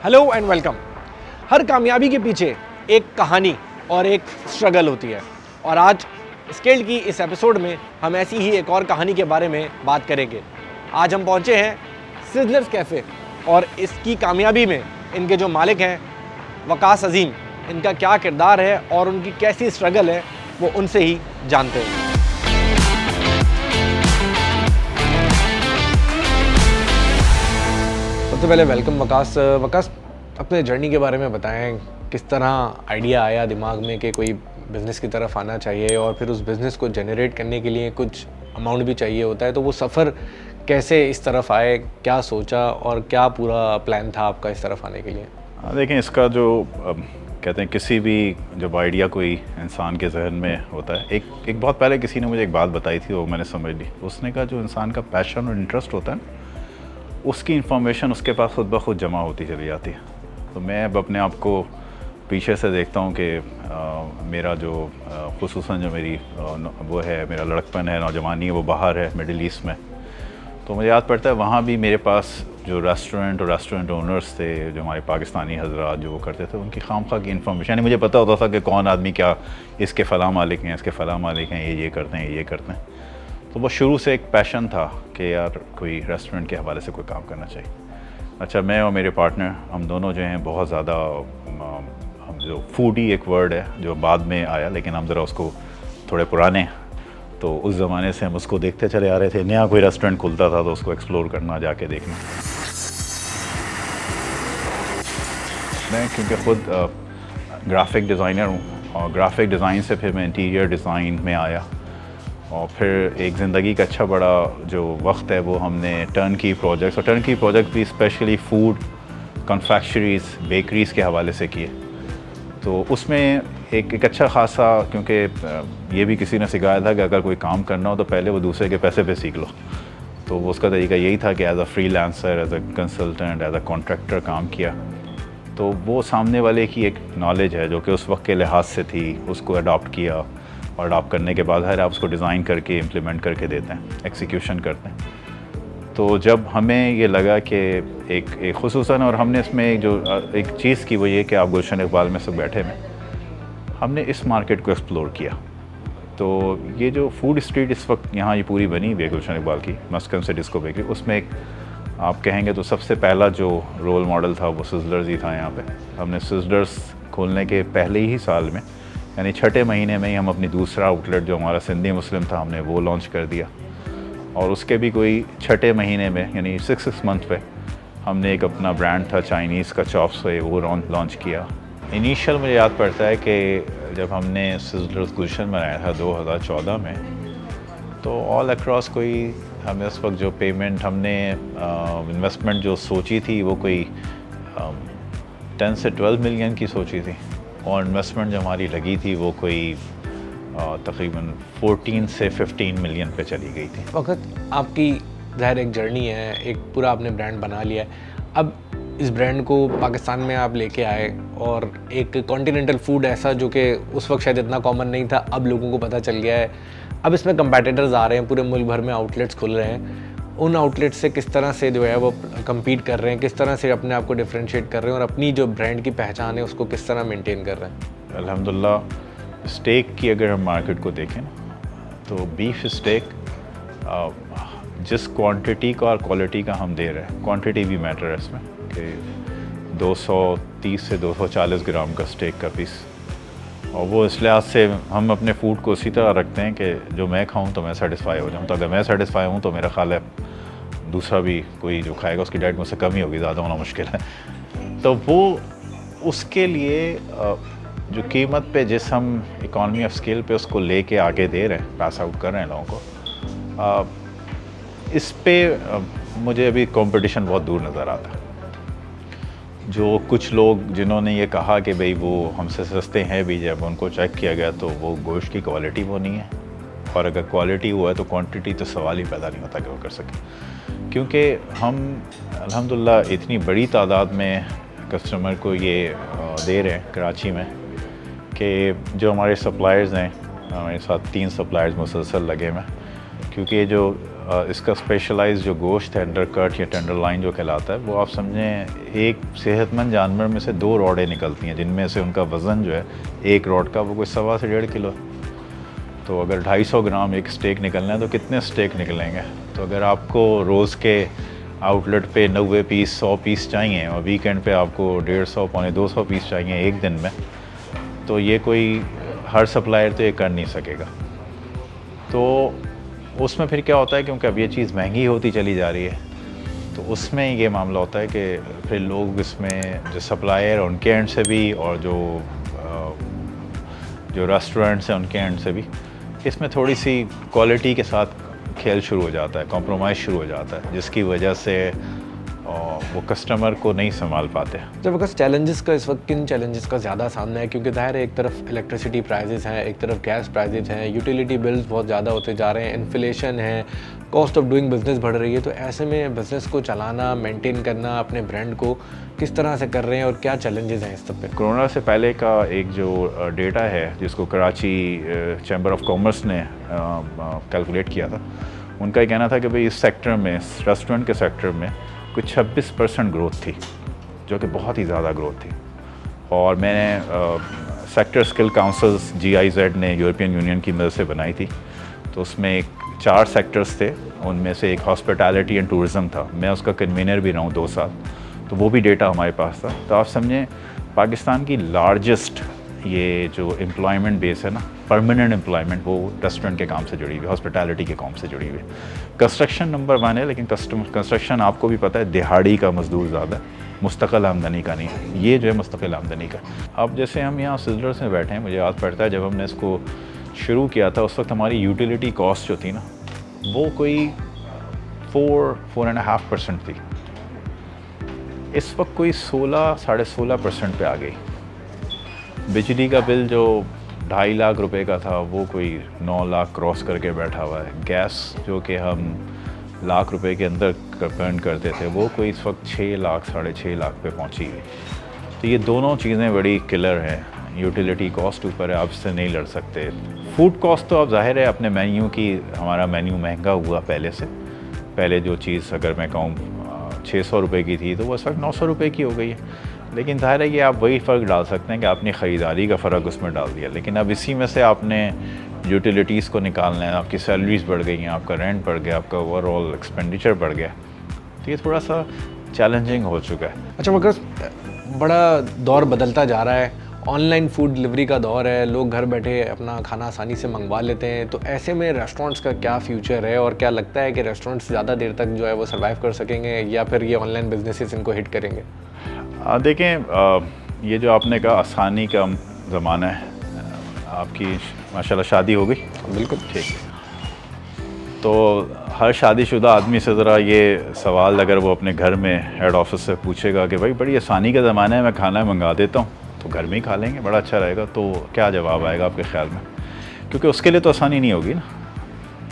Hello and welcome. हर कामयाबी के पीछे एक कहानी और एक स्ट्रगल होती है और आज स्केल्ड की इस एपिसोड में हम ऐसी ही एक और कहानी के बारे में बात करेंगे। आज हम पहुंचे हैं सिज़लर्स कैफ़े और इसकी कामयाबी में इनके जो मालिक हैं वकास अजीम, इनका क्या किरदार है और उनकी कैसी स्ट्रगल है वो उनसे ही जानते हैं। सबसे पहले वेलकम वकास। वकास, अपने जर्नी के बारे में बताएं, किस तरह आइडिया आया दिमाग में कि कोई बिज़नेस की तरफ आना चाहिए और फिर उस बिज़नेस को जनरेट करने के लिए कुछ अमाउंट भी चाहिए होता है, तो वो सफ़र कैसे इस तरफ आए, क्या सोचा और क्या पूरा प्लान था आपका इस तरफ आने के लिए? देखें, इसका जो कहते हैं किसी भी जब आइडिया कोई इंसान के जहन में होता है, एक बहुत पहले किसी ने मुझे एक बात बताई थी, वो मैंने समझ ली। उसने कहा जो इंसान का पैशन और इंटरेस्ट होता है उसकी इंफॉर्मेशन उसके पास खुद ब खुद जमा होती चली जाती है। तो मैं अब अपने आप को पीछे से देखता हूँ कि मेरा जो खुसूसन जो मेरी वो है, मेरा लड़कपन है, नौजवानी है, वो बाहर है मिडिल ईस्ट में। तो मुझे याद पड़ता है वहाँ भी मेरे पास जो रेस्टोरेंट ओनर्स थे, जो हमारे पाकिस्तानी हजरात जो वो करते थे, उनकी खामखा की इन्फॉर्मेशन, यानी मुझे पता होता था कि कौन आदमी क्या, इसके फ़लाँ मालिक हैं, इसके फ़लाँ मालिक हैं, ये करते हैं, ये करते हैं। तो वो शुरू से एक पैशन था कि यार कोई रेस्टोरेंट के हवाले से कोई काम करना चाहिए। अच्छा, मैं और मेरे पार्टनर, हम दोनों जो हैं बहुत ज़्यादा, हम जो फूडी एक वर्ड है जो बाद में आया, लेकिन हम ज़रा उसको थोड़े पुराने, तो उस ज़माने से हम उसको देखते चले आ रहे थे। नया कोई रेस्टोरेंट खुलता था तो उसको एक्सप्लोर करना, जाके देखना। मैं क्योंकि ख़ुद ग्राफिक डिज़ाइनर हूँ और ग्राफिक डिज़ाइन से फिर मैं इंटीरियर डिज़ाइन में आया और फिर एक ज़िंदगी का अच्छा बड़ा जो वक्त है वो हमने टर्न की प्रोजेक्ट भी स्पेशली फूड, कन्फेक्शनरीज़, बेकरीज़ के हवाले से किए। तो उसमें एक अच्छा खासा, क्योंकि ये भी किसी ने सिखाया था कि अगर कोई काम करना हो तो पहले वो दूसरे के पैसे पे सीख लो। तो उसका तरीका यही था कि as a freelancer, as a consultant, as a contractor काम किया। तो वो सामने वाले की एक नॉलेज है जो कि उस वक्त के लिहाज से थी, उसको अडॉप्ट किया और अडॉप्ट करने के बाद हर आप उसको डिज़ाइन करके इम्प्लीमेंट करके देते हैं, एक्सिक्यूशन करते हैं। तो जब हमें ये लगा कि एक खुसूसन, और हमने इसमें एक चीज़ की, वो ये कि आप गुलशन इकबाल में सब बैठे में, हमने इस मार्केट को एक्सप्लोर किया। तो ये जो फूड स्ट्रीट इस वक्त यहाँ ये पूरी बनी हुई है गुलशन इकबाल की, मस्कन से डिस्को बेकरी, उसमें एक आप कहेंगे तो सबसे पहला जो रोल मॉडल था वो सिज़लर्स ही था यहाँ पे। हमने सिज़लर्स खोलने के पहले ही साल में, यानी छठे महीने में ही, हम अपनी दूसरा आउटलेट जो हमारा सिंधी मुस्लिम था, हमने वो लॉन्च कर दिया। और उसके भी कोई छठे महीने में, यानी 6 मंथ पे, हमने एक अपना ब्रांड था चाइनीज़ का, चॉप्स है, वो लॉन्च किया। इनिशियल मुझे याद पड़ता है कि जब हमने सिज़लर्स गुलशन बनाया था 2014 में, तो ऑल अक्रॉस कोई, हमें उस वक्त जो पेमेंट हमने इन्वेस्टमेंट जो सोची थी वो कोई 10 से 12 मिलियन की सोची थी, और इन्वेस्टमेंट जो हमारी लगी थी वो कोई तकरीबन 14 से 15 मिलियन पे चली गई थी। वक्त आपकी ज़ाहिर एक जर्नी है, एक पूरा आपने ब्रांड बना लिया है। अब इस ब्रांड को पाकिस्तान में आप लेके आए और एक कॉन्टिनेंटल फूड ऐसा जो कि उस वक्त शायद इतना कॉमन नहीं था, अब लोगों को पता चल गया है। अब इसमें कंपेटिटर्स आ रहे हैं, पूरे मुल्क भर में आउटलेट्स खुल रहे हैं। उन आउटलेट्स से किस तरह से जो है वो कम्पीट कर रहे हैं, किस तरह से अपने आप को डिफ्रेंशिएट कर रहे हैं और अपनी जो ब्रांड की पहचान है उसको किस तरह मेंटेन कर रहे हैं? अल्हम्दुलिल्लाह, स्टेक की अगर हम मार्केट को देखें ना, तो बीफ स्टेक जिस क्वांटिटी का और क्वालिटी का हम दे रहे हैं, क्वांटिटी भी मैटर है इसमें, कि 230 से 240 ग्राम का स्टेक का पीस, और वो इस लिहाज से हम अपने फूड को उसी तरह रखते हैं कि जो मैं खाऊं तो मैं सेटिस्फाई हो जाऊं। तो अगर मैं सेटिस्फाई हूं तो मेरा ख्याल है दूसरा भी कोई जो खाएगा उसकी डाइट मुझसे कम ही होगी, ज़्यादा होना मुश्किल है। तो वो उसके लिए जो कीमत पे, जिस हम इकॉनमी ऑफ स्केल पे उसको लेके आगे दे रहे हैं, पास आउट कर रहे हैं लोगों को, इस पे मुझे अभी कंपटीशन बहुत दूर नज़र आता है। जो कुछ लोग जिन्होंने ये कहा कि भाई वो हमसे सस्ते हैं भी, जब उनको चेक किया गया तो वो गोश्त की क्वालिटी वो नहीं है, और अगर क्वालिटी वो है तो क्वांटिटी तो सवाल ही पैदा नहीं होता कि वो कर सके। क्योंकि हम अल्हम्दुलिल्लाह इतनी बड़ी तादाद में कस्टमर को ये दे रहे हैं कराची में, कि जो हमारे सप्लायर्स हैं, हमारे साथ 3 सप्लायर्स मुसलसल लगे हुए हैं, क्योंकि जो इसका स्पेशलाइज्ड जो गोश्त है अंडर कट या टेंडर लाइन जो कहलाता है, वो आप समझें एक सेहतमंद जानवर में से 2 रॉडें निकलती हैं, जिनमें से उनका वज़न जो है एक रॉड का वो कोई 1.25 से 1.5 किलो है। तो अगर 250 ग्राम एक स्टेक निकलना है तो कितने स्टेक निकलेंगे? तो अगर आपको रोज़ के आउटलेट पे 90 पीस 100 पीस चाहिए और वीकेंड पे आपको 150 पौने 200 पीस चाहिए एक दिन में, तो ये कोई हर सप्लायर तो ये कर नहीं सकेगा। तो उसमें फिर क्या होता है, क्योंकि अब ये चीज़ महंगी होती चली जा रही है, तो उसमें ये मामला होता है कि फिर लोग इसमें जो सप्लायर उनके एंड से भी और जो रेस्टोरेंट्स हैं उनके एंड से भी इसमें थोड़ी सी क्वालिटी के साथ खेल शुरू हो जाता है, कॉम्प्रोमाइज़ शुरू हो जाता है, जिसकी वजह से वो कस्टमर को नहीं संभाल पाते। जब अगर चैलेंजेस का इस वक्त किन चैलेंजेस का ज़्यादा सामना है, क्योंकि ज़ाहिर है एक तरफ इलेक्ट्रिसिटी प्राइजेस हैं, एक तरफ गैस प्राइजेस हैं, यूटिलिटी बिल्स बहुत ज़्यादा होते जा रहे हैं, इन्फ्लेशन है, कॉस्ट ऑफ डूइंग बिज़नेस बढ़ रही है, तो ऐसे में बिज़नेस को चलाना, मेंटेन करना, अपने ब्रांड को किस तरह से कर रहे हैं और क्या चैलेंजेस हैं इस सब पे? कोरोना से पहले का एक जो डेटा है जिसको कराची चैम्बर ऑफ कॉमर्स ने कैलकुलेट किया था, उनका ये कहना था कि भाई इस सेक्टर में, रेस्टोरेंट के सेक्टर में कुछ 26% ग्रोथ थी, जो कि बहुत ही ज़्यादा ग्रोथ थी। और मैंने सेक्टर स्किल काउंसिल्स GIZ ने यूरोपियन यूनियन की मदद से बनाई थी, तो उसमें 4 सेक्टर्स थे, उनमें से एक हॉस्पिटैलिटी एंड टूरिज़म था। मैं उसका कन्वीनर भी रहा हूँ 2 साल, तो वो भी डेटा हमारे पास था। तो आप समझें पाकिस्तान की लार्जेस्ट ये जो एम्प्लॉयमेंट बेस है ना, परमानेंट एम्प्लॉयमेंट, वो रेस्टोरेंट के काम से जुड़ी हुई है, हॉस्पिटैलिटी के काम से जुड़ी हुई है। कंस्ट्रक्शन नंबर 1 है, लेकिन कंस्ट्रक्शन आपको भी पता है दिहाड़ी का मजदूर ज़्यादा है, मुस्तकिल आमदनी का नहीं है। ये जो है मुस्तकिल आमदनी का। अब जैसे हम यहाँ सिजलर्स में बैठे हैं, मुझे याद पड़ता है जब हमने इसको शुरू किया था उस वक्त हमारी यूटिलिटी कॉस्ट जो थी ना, वो कोई 4.5% थी। इस वक्त कोई 16-16.5% पे आ गई। बिजली का बिल जो 2.5 लाख रुपए का था वो कोई 9 लाख क्रॉस करके बैठा हुआ है। गैस जो कि हम लाख रुपए के अंदर अर्न करते थे, वो कोई इस वक्त 6 लाख 6.5 लाख पे पहुंची हुई। तो ये दोनों चीज़ें बड़ी किलर हैं। यूटिलिटी कॉस्ट ऊपर है, आप इससे नहीं लड़ सकते। फूड कॉस्ट तो अब जाहिर है अपने मेन्यू की, हमारा मेन्यू महंगा हुआ पहले से। पहले जो चीज़ अगर मैं कहूँ 600 रुपये की थी, तो वो इस वक्त 900 रुपये की हो गई है। लेकिन ज़ाहिर है कि आप वही फ़र्क डाल सकते हैं कि आपने ख़रीदारी का फ़र्क उसमें डाल दिया, लेकिन अब इसी में से आपने यूटिलिटीज़ को निकालना है, आपकी सैलरीज़ बढ़ गई हैं, आपका रेंट बढ़ गया, आपका ओवरऑल एक्सपेंडिचर बढ़ गया, तो ये थोड़ा सा चैलेंजिंग हो चुका है। अच्छा मगर बड़ा दौर बदलता जा रहा है, ऑनलाइन फूड डिलीवरी का दौर है, लोग घर बैठे अपना खाना आसानी से मंगवा लेते हैं, तो ऐसे में रेस्टोरेंट्स का क्या फ्यूचर है और क्या लगता है कि रेस्टोरेंट्स ज़्यादा देर तक जो है वो सर्वाइव कर सकेंगे या फिर ये ऑनलाइन बिजनेसेस इनको हिट करेंगे? देखें, ये जो आपने कहा आसानी का ज़माना है, आपकी माशाल्लाह शादी हो गई? बिल्कुल ठीक। तो हर शादीशुदा आदमी से ज़रा ये सवाल अगर वो अपने घर में हेड ऑफिस से पूछेगा कि भाई बड़ी आसानी का ज़माना है, मैं खाना मंगा देता हूँ तो घर में ही खा लेंगे, बड़ा अच्छा रहेगा, तो क्या जवाब आएगा आपके ख्याल में? क्योंकि उसके लिए तो आसानी नहीं होगी ना।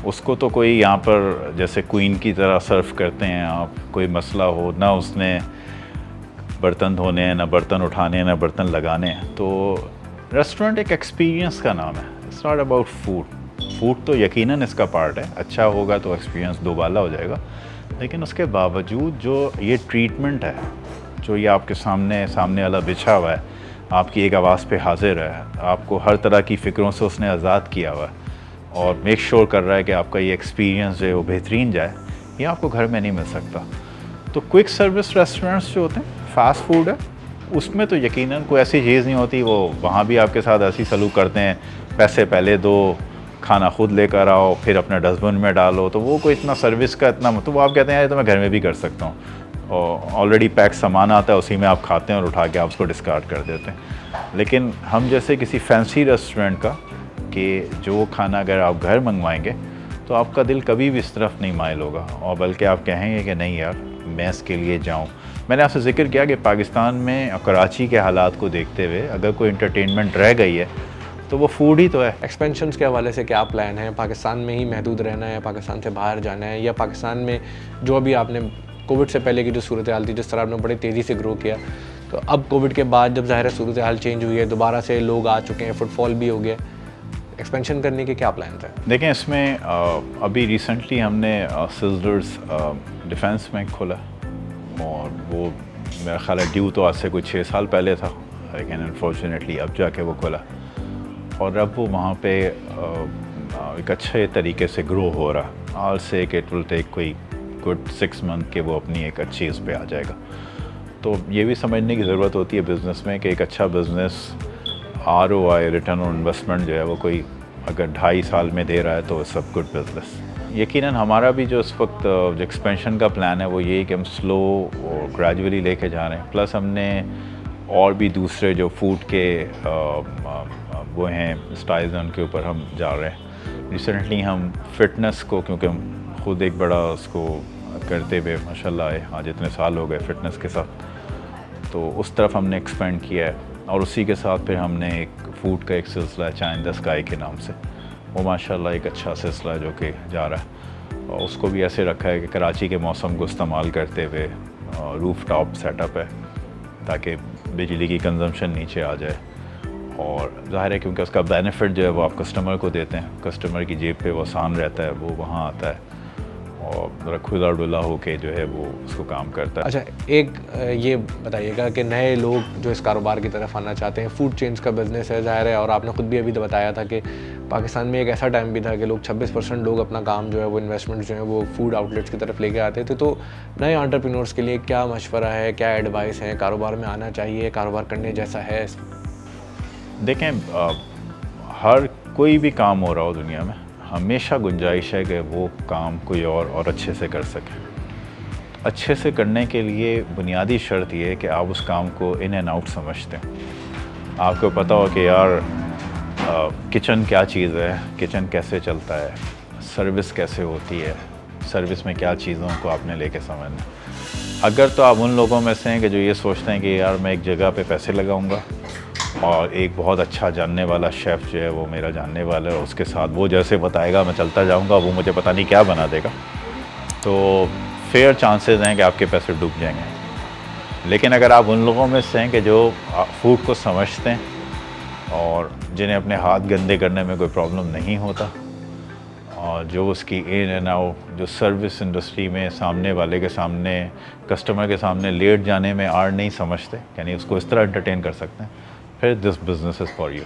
उसको तो कोई यहाँ पर जैसे क्वीन की तरह सर्व करते हैं आप, कोई मसला हो ना, उसने बर्तन धोने हैं, ना बर्तन उठाने हैं, ना बर्तन लगाने हैं। तो रेस्टोरेंट एक एक्सपीरियंस का नाम है, इट्स नॉट अबाउट फूड तो यकीनन इसका पार्ट है, अच्छा होगा तो एक्सपीरियंस दोबाला हो जाएगा, लेकिन उसके बावजूद जो ये ट्रीटमेंट है, जो ये आपके सामने वाला बिछा हुआ है, आपकी एक आवाज़ पे हाजिर है, आपको हर तरह की फ़िक्रों से उसने आज़ाद किया हुआ है और मेक श्योर कर रहा है कि आपका ये एक्सपीरियंस जो है वो बेहतरीन जाए, ये आपको घर में नहीं मिल सकता। तो क्विक सर्विस रेस्टोरेंट्स जो होते हैं, फास्ट फूड है, उसमें तो यकीनन कोई ऐसी चीज़ नहीं होती, वो वहाँ भी आपके साथ ऐसी सलूक करते हैं, पैसे पहले दो, खाना खुद लेकर आओ, फिर अपने डस्टबिन में डालो, तो वो कोई इतना सर्विस का इतना मतलब, आप कहते हैं यार तो मैं घर में भी कर सकता हूँ, और ऑलरेडी पैक सामान आता है, उसी में आप खाते हैं और उठा के आप उसको डिस्कार्ड कर देते हैं। लेकिन हम जैसे किसी फैंसी रेस्टोरेंट का कि जो खाना अगर आप घर मंगवाएंगे तो आपका दिल कभी भी इस तरफ नहीं माइल होगा, और बल्कि आप कहेंगे कि नहीं यार मैं इसके लिए जाऊँ। मैंने आपसे जिक्र किया कि पाकिस्तान में और कराची के हालात को देखते हुए अगर कोई इंटरटेनमेंट रह गई है तो वो फूड ही तो है। एक्सपेंशंस के हवाले से क्या प्लान है? पाकिस्तान में ही महदूद रहना है, पाकिस्तान से बाहर जाना है, या पाकिस्तान में जो अभी आपने कोविड से पहले की जो सूरत हाल थी, जिस तरह आपने बड़ी तेज़ी से ग्रो किया, तो अब कोविड के बाद जब ज़ाहिर है सूरत हाल चेंज हुई है, दोबारा से लोग आ चुके हैं, फुटफॉल भी हो गया, एक्सपेंशन करने के क्या प्लान हैं? देखें, इसमें अभी रिसेंटली हमने सिजलर्स डिफेंस में खोला और वो मेरा ख्याल है ड्यू तो आज से कुछ 6 साल पहले था, लेकिन अनफॉर्चुनेटली अब जाके वो खोला और अब वो वहाँ पे एक अच्छे तरीके से ग्रो हो रहा। आल से कि इट विल टेक कोई गुड 6 मंथ के वो अपनी एक अच्छी उस पे आ जाएगा। तो ये भी समझने की ज़रूरत होती है बिज़नेस में कि एक अच्छा business ROI return on investment जो है वो कोई अगर 2.5 साल में दे रहा है तो सब गुड बिज़नेस। यकीनन हमारा भी जो इस वक्त जो एक्सपेंशन का प्लान है वो ये है कि हम स्लो और ग्रेजुअली लेके जा रहे हैं। प्लस हमने और भी दूसरे जो फूड के वो हैं स्टाइल्स हैं उनके ऊपर हम जा रहे हैं। रिसेंटली हम फिटनेस को, क्योंकि हम खुद एक बड़ा उसको करते हुए माशाल्लाह आज इतने साल हो गए फिटनेस के साथ, तो उस तरफ हमने एक्सपेंड किया है। और उसी के साथ फिर हमने एक फ़ूड का एक सिलसिला है चाइना द स्काई के नाम से, वो माशाल्लाह एक अच्छा सिलसिला है जो कि जा रहा है। और उसको भी ऐसे रखा है कि कराची के मौसम को इस्तेमाल करते हुए रूफ टॉप सेटअप है ताकि बिजली की कंजम्पशन नीचे आ जाए। और ज़ाहिर है क्योंकि उसका बेनिफिट जो है वो आप कस्टमर को देते हैं, कस्टमर की जेब पे वो आसान रहता है, वो वहाँ आता है और ज़रा खुला डुला होके जो है वो उसको काम करता है। अच्छा, एक ये बताइएगा कि नए लोग जो इस कारोबार की तरफ आना चाहते हैं, फूड चेन्स का बिज़नेस है ज़ाहिर है, और आपने ख़ुद भी अभी तो बताया था कि पाकिस्तान में एक ऐसा टाइम भी था कि लोग 26% लोग अपना काम जो है वो इन्वेस्टमेंट जो है वो फूड आउटलेट्स की तरफ लेके आते थे। तो नए एंटरप्रेन्योर्स के लिए क्या मशवरा है, क्या एडवाइस है? कारोबार में आना चाहिए, कारोबार करने जैसा है? देखें, हर कोई भी काम हो रहा हो दुनिया में हमेशा गुंजाइश है कि वो काम कोई और अच्छे से कर सके। अच्छे से करने के लिए बुनियादी शर्त ये है कि आप उस काम को इन एंड आउट समझते हैं। आपको पता हो कि यार किचन क्या चीज़ है, किचन कैसे चलता है, सर्विस कैसे होती है, सर्विस में क्या चीज़ों को आपने लेके समझना। अगर तो आप उन लोगों में से हैं कि जो ये सोचते हैं कि यार मैं एक जगह पे पैसे लगाऊंगा और एक बहुत अच्छा जानने वाला शेफ़ जो है वो मेरा जानने वाला है, उसके साथ वो जैसे बताएगा मैं चलता जाऊंगा, वो मुझे पता नहीं क्या बना देगा, तो फेयर चांसेस हैं कि आपके पैसे डूब जाएंगे। लेकिन अगर आप उन लोगों में से हैं कि जो फूड को समझते हैं और जिन्हें अपने हाथ गंदे करने में कोई प्रॉब्लम नहीं होता और जो उसकी इन एंड आउट जो सर्विस इंडस्ट्री में सामने वाले के सामने कस्टमर के सामने लेट जाने में आड़ नहीं समझते, यानी उसको इस तरह एंटरटेन कर सकते हैं, फिर this business is for you.